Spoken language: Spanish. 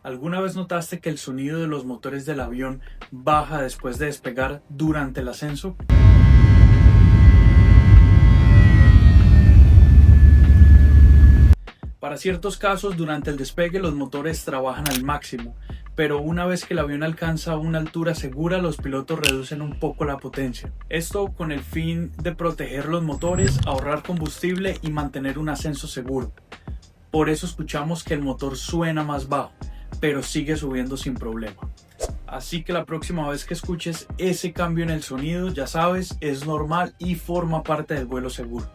¿Alguna vez notaste que el sonido de los motores del avión baja después de despegar durante el ascenso? Para ciertos casos, durante el despegue los motores trabajan al máximo, pero una vez que el avión alcanza una altura segura, los pilotos reducen un poco la potencia. Esto con el fin de proteger los motores, ahorrar combustible y mantener un ascenso seguro. Por eso escuchamos que el motor suena más bajo, pero sigue subiendo sin problema. Así que la próxima vez que escuches ese cambio en el sonido, ya sabes, es normal y forma parte del vuelo seguro.